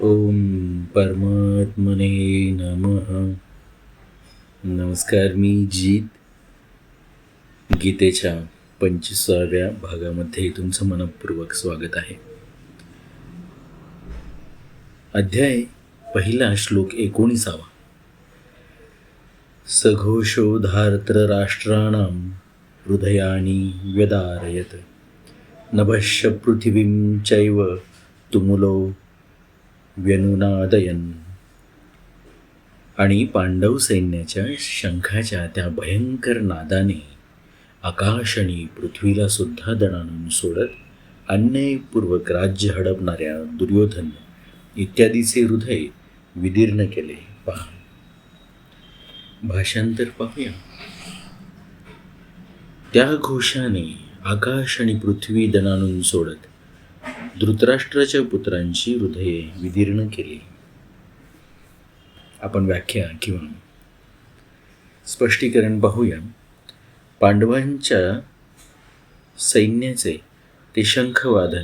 ओम परमात्मने नमः. नमस्कार. मी जीत. गीतेच्या 25व्या भागामध्ये तुमचं मनपूर्वक स्वागत आहे. अध्याय पहिला, श्लोक 19. सघोषो धार्तराष्ट्राणां हृदयानि व्यदारयत नभश्य पृथिवीं चैव तुमुलो व्यनुनादयन्. आणि पांडव सैन्याच्या शंखाच्या त्या भयंकर नादाने आकाश आणि पृथ्वीला सुद्धा दणाणून सोडत अन्यायपूर्वक राज्य हडपणाऱ्या दुर्योधन इत्यादीचे हृदय विदीर्ण केले. पहा, भाषांतर पाहूया. त्या घोषाने आकाश आणि पृथ्वी दणाणून सोडत धृतराष्ट्राच्या पुत्रांची हृदये विदीर्ण केली. आपण व्याख्या किंवा स्पष्टीकरण पाहूया. पांडवांच्या सैन्याचे ते शंखवादन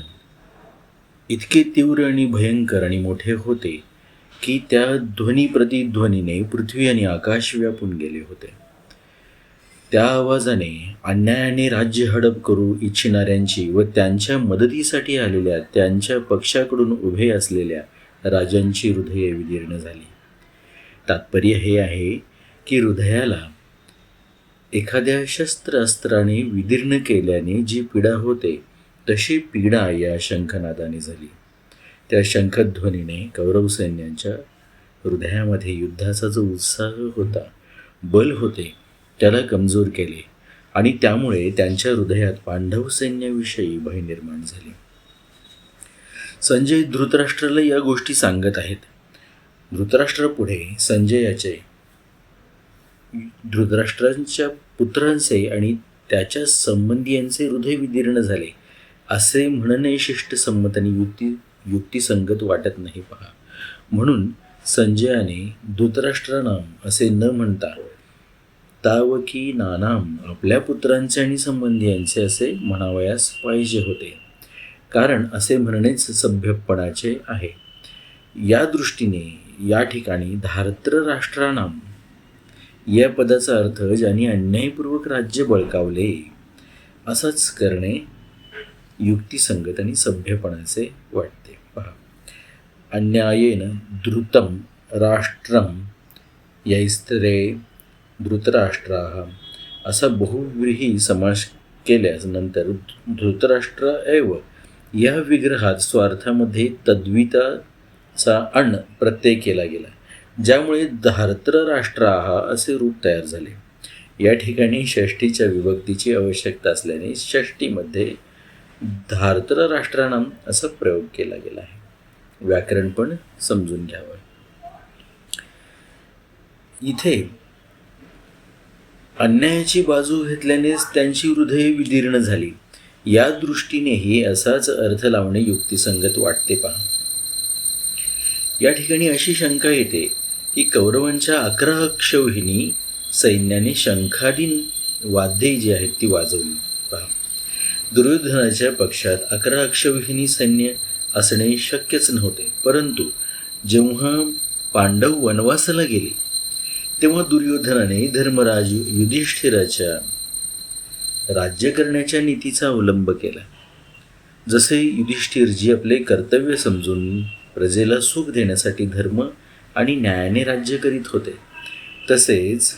इतके तीव्र आणि भयंकर आणि मोठे होते की त्या ध्वनी प्रतिध्वनीने पृथ्वी आणि आकाश व्यापून गेले होते. त्या आवाजाने अन्यायाने राज्य हडप करू इच्छिणाऱ्यांची व त्यांच्या मदतीसाठी आलेल्या त्यांच्या पक्षाकडून उभे असलेल्या राजांची हृदये विदीर्ण झाली. तात्पर्य हे आहे की हृदयाला एखाद्या शस्त्रास्त्राने विदीर्ण केल्याने जी पीडा होते तशी पीडा या शंखनादाने झाली. त्या शंखध्वनीने कौरव सैन्यांच्या हृदयामध्ये युद्धाचा जो उत्साह होता, बल होते, त्याला कमजोर केले आणि त्यामुळे त्यांच्या हृदयात पांडव सैन्याविषयी भय निर्माण झाले. संजय धृतराष्ट्राला या गोष्टी सांगत आहेत. धृतराष्ट्र पुढे संजयाचे, धृतराष्ट्रांच्या पुत्रांचे आणि त्याच्या संबंधियांचे हृदय विदीर्ण झाले असे म्हणणे शिष्टसंमत आणि युक्तिसंगत वाटत नाही. पहा, म्हणून संजयाने धृतराष्ट्रानाम असे न म्हणता तावकी नानाम आपल्या पुत्रांचे आणि संबंधियांचे असे म्हणावयास पाहिजे होते, कारण असे म्हणणेच सभ्यपणाचे आहे. या दृष्टीने या ठिकाणी धार्तराष्ट्राणाम या पदाचा अर्थ ज्यांनी अन्यायपूर्वक राज्य बळकावले असाच करणे युक्तिसंगत आणि सभ्यपणाचे वाटते. पहा, अन्यायेन धृतं राष्ट्रम यैस्त्रे धृतराष्ट्राः असा बहुव्रीही समास केल्यास नंतर धृतराष्ट्र एव या विग्रहात स्वार्थामध्ये तद्विताचा अण प्रत्यय केला गेला, ज्यामुळे धार्तराष्ट्राः असे रूप तयार झाले. या ठिकाणी षष्ठीच्या विभक्तीची आवश्यकता असल्याने षष्ठीमध्ये धार्तराष्ट्राणाम असा प्रयोग केला गेला आहे. व्याकरण पण समजून घ्यावं. इथे अन्यायाची बाजू घेतल्यानेच त्यांची हृदये विदीर्ण झाली या दृष्टीनेही असाच अर्थ लावणे युक्तिसंगत वाटते. पहा, या ठिकाणी अशी शंका येते की कौरवांच्या 11 अक्षौहिणी सैन्याने शंखादी वाद्ये जी आहेत ती वाजवली. पहा, दुर्योधनाच्या पक्षात 11 अक्षौहिणी सैन्य असणे शक्यच नव्हते. परंतु जेव्हा पांडव वनवासाला गेले तेव्हा दुर्योधनाने धर्मराज युधिष्ठिराच्या राज्य करण्याच्या नीतीचा अवलंब केला. जसे युधिष्ठिरजी आपले कर्तव्य समजून प्रजेला सुख देण्यासाठी धर्म आणि न्यायाने राज्य करीत होते, तसेच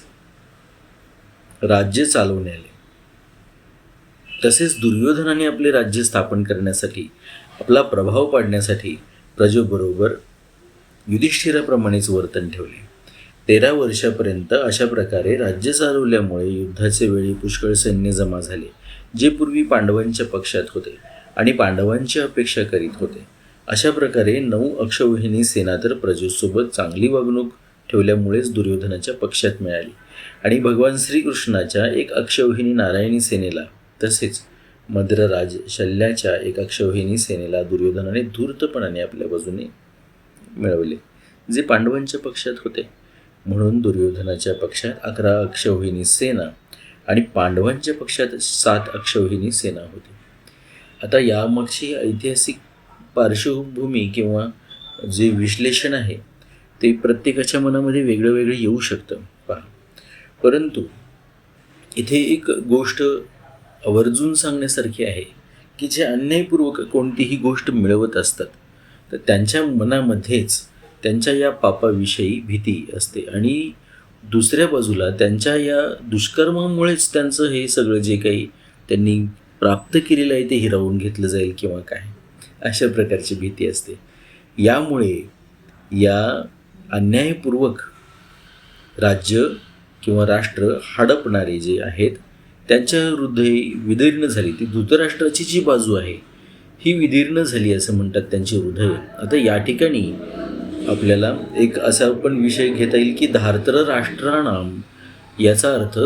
राज्य चालवण्याले तसेच दुर्योधनाने आपले राज्य स्थापन करण्यासाठी, आपला प्रभाव पाडण्यासाठी प्रजेबरोबर युधिष्ठिराप्रमाणेच वर्तन ठेवले. 13 वर्षापर्यंत अशा प्रकारे राज्य चालवल्यामुळे युद्धाचे वेळी पुष्कळ सैन्य जमा झाले, जे पूर्वी पांडवांच्या पक्षात होते आणि पांडवांची अपेक्षा करीत होते. अशा प्रकारे 9 अक्षौहिणी सेना तर प्रजेसोबत चांगली वागणूक ठेवल्यामुळेच दुर्योधनाच्या पक्षात मिळाली आणि भगवान श्रीकृष्णाच्या 1 अक्षौहिणी नारायणी सेनेला तसेच मद्रराज शल्याच्या 1 अक्षौहिणी सेनेला दुर्योधनाने धूर्तपणाने आपल्या बाजूने मिळवले, जे पांडवांच्या पक्षात होते. म्हणून दुर्योधनाच्या पक्षात 11 अक्षौहिणी सेना आणि पांडवांच्या पक्षात 7 अक्षौहिणी सेना होती. आता यामागची ऐतिहासिक पार्श्वभूमी किंवा जे विश्लेषण आहे ते प्रत्येकाच्या मनामध्ये वेगळं वेगळं येऊ शकतं. पहा, परंतु इथे एक गोष्ट आवर्जून सांगण्यासारखी आहे की जे अन्यायपूर्वक कोणतीही गोष्ट मिळवत असतात तर त्यांच्या मनामध्येच त्यांच्या या पापाविषयी भीती असते आणि दुसऱ्या बाजूला त्यांच्या या दुष्कर्मामुळेच त्यांचं हे सगळं जे काही त्यांनी प्राप्त केलेलं आहे ते हिरावून घेतलं जाईल किंवा काय, अशा प्रकारची भीती असते. यामुळे या अन्यायपूर्वक राज्य किंवा राष्ट्र हडपणारे जे आहेत त्यांच्या हृदय विदीर्ण झाली. ती धृतराष्ट्राची जी बाजू आहे ही विदीर्ण झाली असं म्हणतात त्यांची हृदय. आता या ठिकाणी आपल्याला एक असा पण विषय घेता येईल की धार्तर राष्ट्राणाम, याचा अर्थ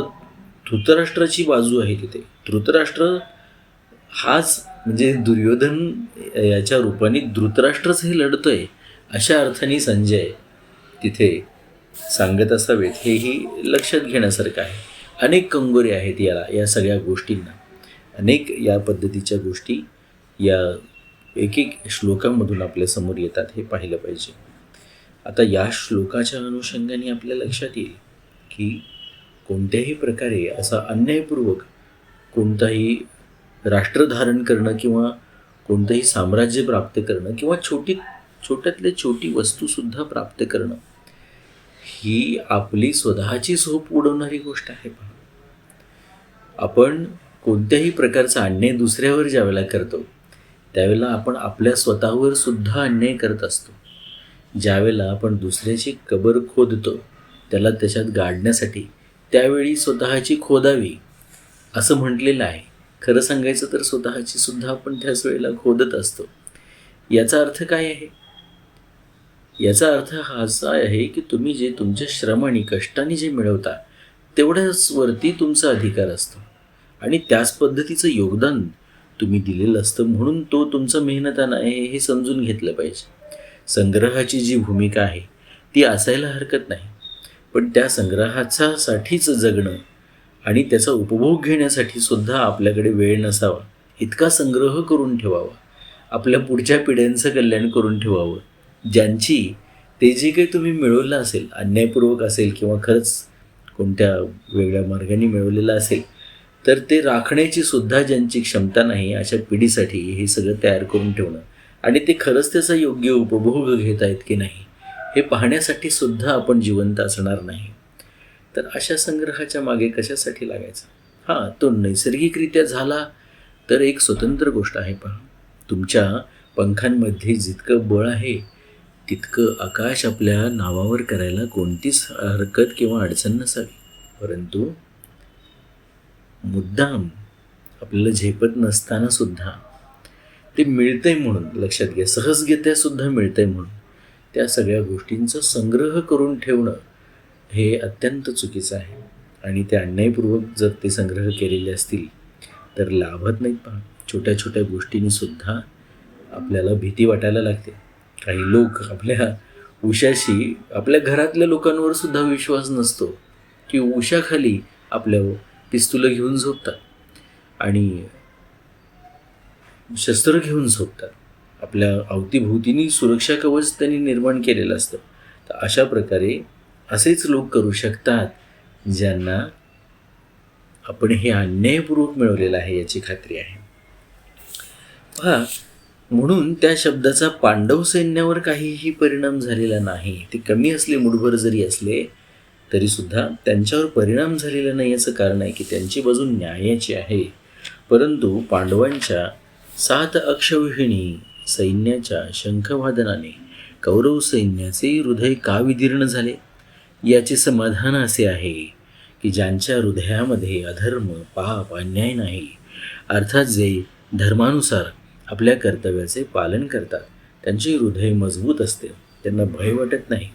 धृतराष्ट्राची बाजू आहे तिथे. धृतराष्ट्र हाच म्हणजे दुर्योधन याच्या रूपाने धृतराष्ट्रच हे लढतोय अशा अर्थाने संजय तिथे सांगत असावेत, हेही लक्षात घेण्यासारखं आहे. अनेक कंगोरे आहेत या सगळ्या गोष्टींना. अनेक या पद्धतीच्या गोष्टी या एक एक श्लोकांमधून आपल्यासमोर येतात, हे पाहिलं पाहिजे. आता या श्लोकाच्या अनुषंगाने आपल्या लक्षात येईल की कोणत्याही प्रकारे असा अन्यायपूर्वक कोणताही राष्ट्र धारण करणं किंवा कोणतंही साम्राज्य प्राप्त करणं किंवा छोट्यातल्या छोटी वस्तूसुद्धा प्राप्त करणं ही आपली स्वतःची झोप उडवणारी गोष्ट आहे. पहा, आपण कोणत्याही प्रकारचा अन्याय दुसऱ्यावर ज्यावेळेला करतो त्यावेळेला आपण आपल्या स्वतःवर सुद्धा अन्याय करत असतो. ज्यावेळेला आपण दुसऱ्याची कबर खोदतो त्याला त्याच्यात गाडण्यासाठी त्यावेळी स्वतःची खोदावी असं म्हटलेलं आहे. खरं सांगायचं तर स्वतःची सुद्धा आपण त्याच वेळेला खोदत असतो. याचा अर्थ काय आहे? याचा अर्थ हा असा आहे की तुम्ही जे तुमच्या श्रमाने कष्टाने जे मिळवता तेवढ्याच वरती तुमचा अधिकार असतो आणि त्याच पद्धतीचं योगदान तुम्ही दिलेलं असतं, म्हणून तो तुमचा मेहनताना आहे हे समजून घेतलं पाहिजे. संग्रहाची जी भूमिका आहे ती असायला हरकत नाही, पण त्या संग्रहासाठीच जगणं आणि त्याचा उपभोग घेण्यासाठी सुद्धा आपल्याकडे वेळ नसावा इतका संग्रह करून ठेवावा, आपल्या पुढच्या पिढ्यांचं कल्याण करून ठेवावं, ज्यांची ते जे काही तुम्ही मिळवलं असेल अन्यायपूर्वक असेल किंवा खरंच कोणत्या वेगळ्या मार्गाने मिळवलेलं असेल तर ते राखण्याची सुद्धा ज्यांची क्षमता नाही अशा पिढीसाठी हे सगळं तयार करून ठेवणं आणि ते खरंच त्याचा योग्य उपभोग घेत आहेत की नाही हे पाहण्यासाठी सुद्धा आपण जिवंत असणार नाही. तर अशा संग्रहाच्या मागे कशासाठी लागायचं? हां, तो नैसर्गिकरित्या झाला तर एक स्वतंत्र गोष्ट आहे. पहा, तुमच्या पंखांमध्ये जितकं बळ आहे तितकं आकाश आपल्या नावावर करायला कोणतीच हरकत किंवा अडचण नसावी. परंतु मुद्दाम आपल्याला झेपत नसताना सुद्धा ते मिळतंय म्हणून, लक्षात घ्या, सहजगत्यासुद्धा मिळतंय म्हणून त्या सगळ्या गोष्टींचा संग्रह करून ठेवणं हे अत्यंत चुकीचं आहे. आणि ते अन्यायपूर्वक जर ते संग्रह केलेले असतील तर लाभत नाहीत. पहा, छोट्या छोट्या गोष्टींनी सुद्धा आपल्याला भीती वाटायला लागते. काही लोक आपल्या उशाशी आपल्या घरातल्या लोकांवर सुद्धा विश्वास नसतो की उशाखाली आपल्या पिस्तुलं घेऊन झोपतात आणि शस्त्र घेऊन झोपतात. आपल्या अवतीभोवतीनी सुरक्षा कवच त्यांनी निर्माण केलेलं असतं. तर अशा प्रकारे असेच लोक करू शकतात ज्यांना आपण हे अन्यायपूर्वक मिळवलेलं आहे याची खात्री आहे. पहा, म्हणून त्या शब्दाचा पांडव सैन्यावर काहीही परिणाम झालेला नाही. ते कमी असले, मुठभर जरी असले तरीसुद्धा त्यांच्यावर परिणाम झालेला नाही. याचं कारण आहे की त्यांची बाजू न्यायाची आहे. परंतु पांडवांच्या 7 अक्षौहिणी सैन्याच्या शंखवादनाने कौरव सैन्याचे हृदय का विदीर्ण झाले याचे समाधान असे आहे की ज्यांच्या हृदयामध्ये अधर्म, पाप, अन्याय नाही, अर्थात जे धर्मानुसार आपल्या कर्तव्याचे पालन करतात, त्यांचे हृदय मजबूत असते, त्यांना भय वाटत नाही.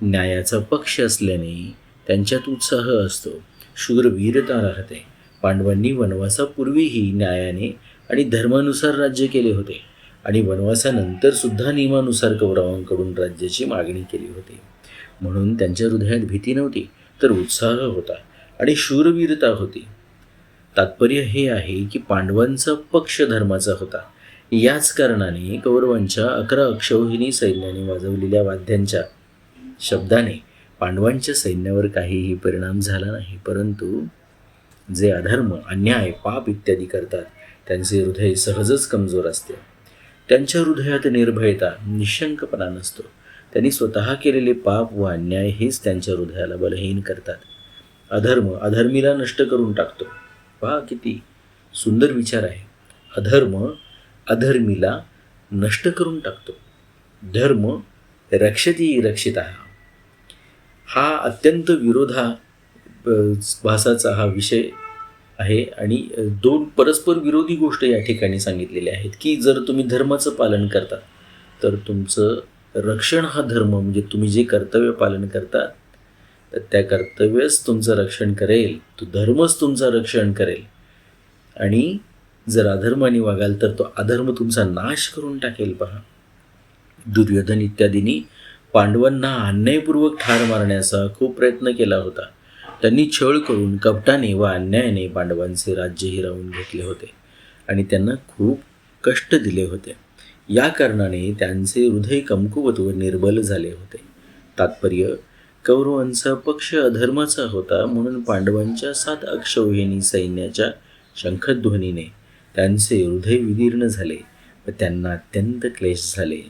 न्यायाचा पक्ष असल्याने त्यांच्यात उत्साह असतो, शूरवीरता राहते. पांडवांनी वनवासापूर्वीही न्यायाने आणि धर्मानुसार राज्य केले होते आणि वनवासानंतर सुद्धा नियमानुसार कौरवांकडून राज्याची मागणी केली होती. म्हणून त्यांच्या हृदयात भीती नव्हती तर उत्साह होता आणि शूरवीरता होती. तात्पर्य हे आहे की पांडवांचा पक्ष धर्माचा होता. याच कारणाने कौरवांच्या 11 अक्षौहिणी सैन्याने वाजवलेल्या वाद्यांच्या शब्दाने पांडवांच्या सैन्यावर काहीही परिणाम झाला नाही. परंतु जे अधर्म, अन्याय, पाप इत्यादी करतात त्यांचे हृदय सहजच कमजोर असते. त्यांच्या हृदयात निर्भयता, निशंकपणा नसतो. त्यांनी स्वतः केलेले पाप व अन्याय हेच त्यांच्या हृदयाला बलहीन करतात. अधर्म अधर्मीला नष्ट करून टाकतो. पहा किती सुंदर विचार आहे. अधर्म अधर्मीला नष्ट करून टाकतो. धर्म रक्षती रक्षितः. हा अत्यंत विरोधाभासाचा हा विषय आहे आणि दोन परस्पर विरोधी गोष्ट या ठिकाणी सांगितलेल्या आहेत की जर तुम्ही धर्माचं पालन करता तर तुमचं रक्षण हा धर्म म्हणजे तुम्ही जे कर्तव्य पालन करता तर त्या कर्तव्यच तुमचं रक्षण करेल, तो धर्मच तुमचं रक्षण करेल. आणि जर अधर्माने वागाल तर तो अधर्म तुमचा नाश करून टाकेल. पहा, दुर्योधन इत्यादींनी पांडवांना अन्यायपूर्वक ठार मारण्याचा खूप प्रयत्न केला होता. त्यांनी छळ करून कपटाने व अन्यायाने पांडवांचे राज्य हिरावून घेतले होते आणि त्यांना खूप कष्ट दिले होते. या कारणाने त्यांचे हृदय कमकुवत व निर्बल झाले होते. तात्पर्य, कौरवांचा पक्ष अधर्माचा होता म्हणून पांडवांच्या 7 अक्षौहिणी सैन्याच्या शंखध्वनीने त्यांचे हृदय विदीर्ण झाले व त्यांना अत्यंत क्लेश झाले.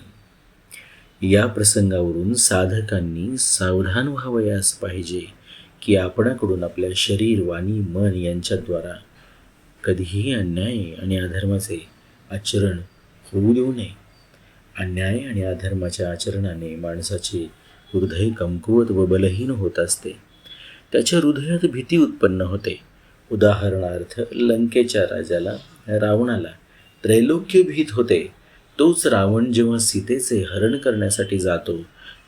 या प्रसंगावरून साधकांनी सावधान व्हावयास पाहिजे की आपणाकडून आपल्या शरीर, वाणी, मन यांच्याद्वारा कधीही अन्याय आणि अधर्माचे आचरण होऊ देऊ नये. अन्याय आणि अधर्माच्या आचरणाने माणसाचे हृदय कमकुवत व बलहीन होत असते. त्याच्या हृदयात भीती उत्पन्न होते. उदाहरणार्थ, लंकेच्या राजाला, रावणाला त्रैलोक्य भीत होते. तोच रावण जेव्हा सीतेचे हरण करण्यासाठी जातो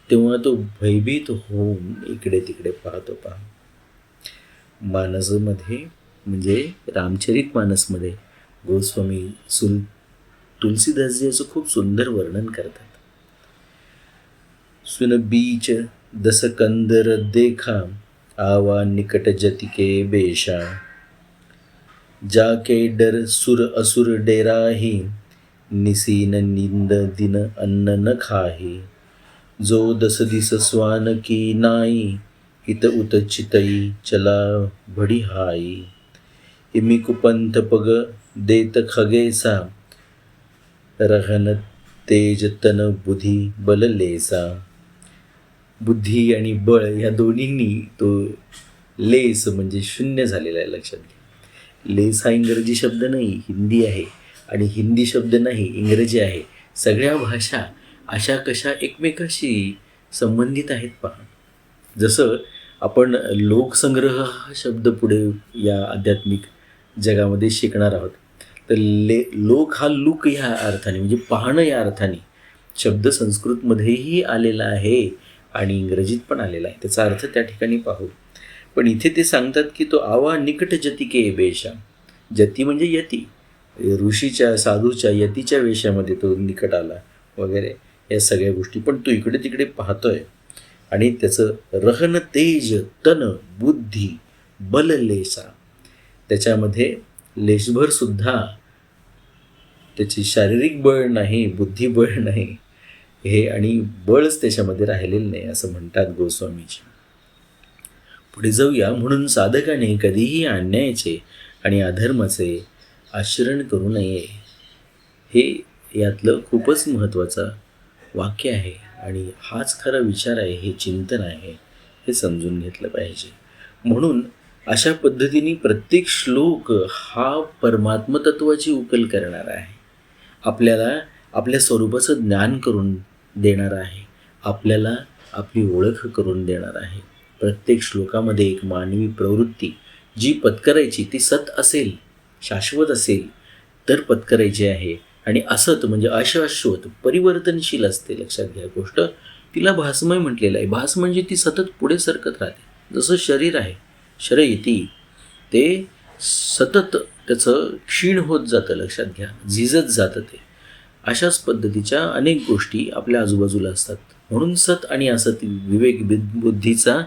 तेव्हा तो भयभीत होऊन इकडे तिकडे पाहतो. पहा, मानसमध्ये म्हणजे रामचरित मानसमध्ये गोस्वामी तुलसीदासजी याचं खूप सुंदर वर्णन करतात. सुन बीच दस कंदर देखा, आवा निकट जतिके बेशा, जाके डर सुर असुर डेराही, निसीन निंद दिन अन्न न खाही, जो दस दिस स्वान की नाई, इत उत चितई चला भडी हाई, इमी कुपंथ पग देत खगेसा, रहन तेज तन बुद्धी बल लेसा. बुद्धी आणि बळ या दोन्हींनी तो लेस म्हणजे शून्य झालेला आहे. लक्षात घ्या, लेस हा इंग्रजी शब्द नाही, हिंदी आहे. आणि हिंदी शब्द नाही, इंग्रजी आहे. सगळ्या भाषा अशा कशा एकमेकाशी संबंधित आहेत. पहा, जसं आपण लोकसंग्रह हा शब्द पुढे या आध्यात्मिक जगामध्ये शिकणार आहोत. तर लोक हा लुक ह्या अर्थाने म्हणजे पाहणं या अर्थाने शब्द संस्कृतमध्येही आलेला आहे आणि इंग्रजीत पण आलेला आहे. त्याचा अर्थ त्या ठिकाणी पाहू. पण इथे ते सांगतात की तो आवा निकट जतिके बेशा. जती म्हणजे यती, ऋषीच्या, साधूच्या, यतीच्या वेशामध्ये तो निकट आला वगैरे या सगळ्या गोष्टी. पण तो इकडे तिकडे पाहतोय आणि त्याचं रहन तेज तन बुद्धी बल लेसा, त्याच्यामध्ये लेशभर सुद्धा त्याची शारीरिक बळ नाही, बुद्धिबळ नाही हे, आणि बळच त्याच्यामध्ये राहिलेलं नाही असं म्हणतात गोस्वामीजी. पुढे जाऊया. म्हणून साधकाने कधीही अन्यायाचे आणि अधर्माचे आचरण करू नये. हे यातलं खूपच महत्त्वाचं वाक्य आहे आणि हाच खरा विचार आहे, हे चिंतन आहे, हे समजून घेतलं पाहिजे. म्हणून अशा पद्धतीने प्रत्येक श्लोक हा परमात्मतत्वाची उकल करणारा आहे. आपल्याला आपल्या स्वरूपाचं ज्ञान करून देणारा आहे, आपल्याला आपली ओळख करून देणार आहे. प्रत्येक श्लोकामध्ये एक मानवी प्रवृत्ती जी पत्करायची ती सत असेल, शाश्वत असेल तर पत्करायची आहे. आणि असत म्हणजे अशाश्वत, परिवर्तनशील असते. लक्षात घ्या गोष्ट, तिला भासमय म्हटलेलं आहे. भास म्हणजे ती सतत पुढे सरकत राहते. जसं शरीर आहे, शरीयती, ते सतत त्याचं क्षीण होत जातं. लक्षात घ्या, झिजत जातं ते. अशाच पद्धतीच्या अनेक गोष्टी आपल्या आजूबाजूला असतात. म्हणून सत आणि असत विवेक बुद्धीचा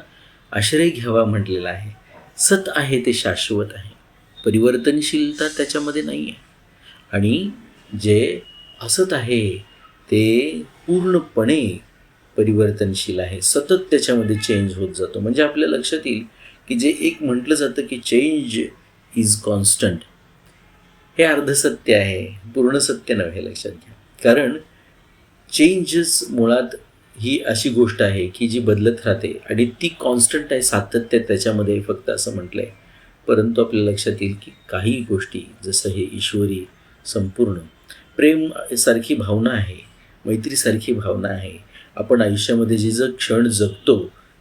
आश्रय घ्यावा म्हटलेला आहे. सत आहे ते शाश्वत आहे, परिवर्तनशीलता त्याच्यामध्ये नाही आहे. आणि जे असत आहे ते पूर्णपणे परिवर्तनशील आहे, सतत त्याच्यामध्ये चेंज होत जातो. म्हणजे आपल्या लक्षात येईल की जे एक म्हटलं जातं की चेंज इज कॉन्स्टंट, हे अर्धसत्य आहे, पूर्ण सत्य नव्हे, लक्षात घ्या. कारण चेंजेस मुळात ही अशी गोष्ट आहे की जी बदलत राहते आणि ती कॉन्स्टंट आहे, सातत्य त्याच्यामध्ये फक्त असं म्हटलं आहे. परंतु आपल्या लक्षात येईल की काही गोष्टी, जसं हे ईश्वरी संपूर्ण प्रेम सारखी भावना आहे, मैत्रीसारखी भावना आहे. आपण आयुष्यामध्ये जे जे क्षण जगतो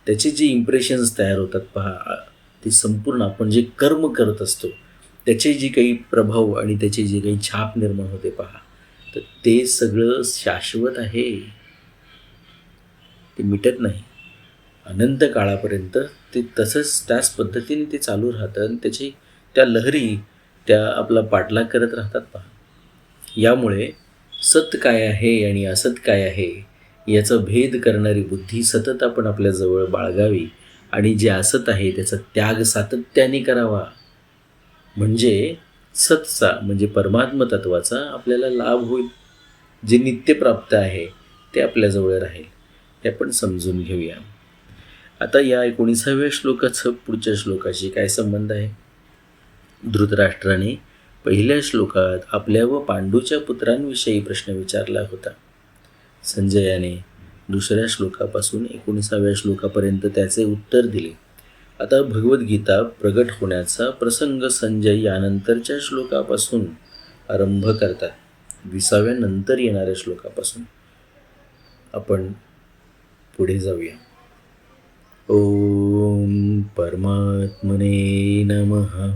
त्याचे जे इम्प्रेशन्स तयार होतात पहा, ते संपूर्ण आपण जे कर्म करत असतो त्याचे जे काही प्रभाव आणि त्याची जी काही छाप निर्माण होते पहा, तर ते सगळं शाश्वत आहे, ते मिटत नाही. अनंत काळापर्यंत ते तसंच त्याच पद्धतीने ते चालू राहतं आणि त्याची त्या लहरी त्या आपला पाठलाग करत राहतात पहा. यामुळे सत काय आहे आणि असत काय आहे याचा भेद करणारी बुद्धी सतत आपण आपल्याजवळ बाळगावी आणि जे असत आहे त्याचा त्याग सातत्याने करावा. म्हणजे सतचा म्हणजे परमात्म तत्वाचा आपल्याला लाभ होईल. जे नित्यप्राप्त आहे ते आपल्याजवळ राहील. हे आपण समजून घेऊया. आता या 19व्या श्लोकाचं पुढच्या श्लोकाशी काय संबंध आहे? धृतराष्ट्राने पहिल्या श्लोकात आपल्या व पांडूच्या पुत्रांविषयी प्रश्न विचारला होता. संजयाने दुसऱ्या श्लोकापासून 19व्या श्लोकापर्यंत त्याचे उत्तर दिले. आता भगवद्गीता प्रगट होण्याचा प्रसंग संजय यानंतरच्या श्लोकापासून आरंभ करतात. 20व्या नंतर येणाऱ्या श्लोकापासून आपण पुढे जाऊया. ओम परमात्मने नमः.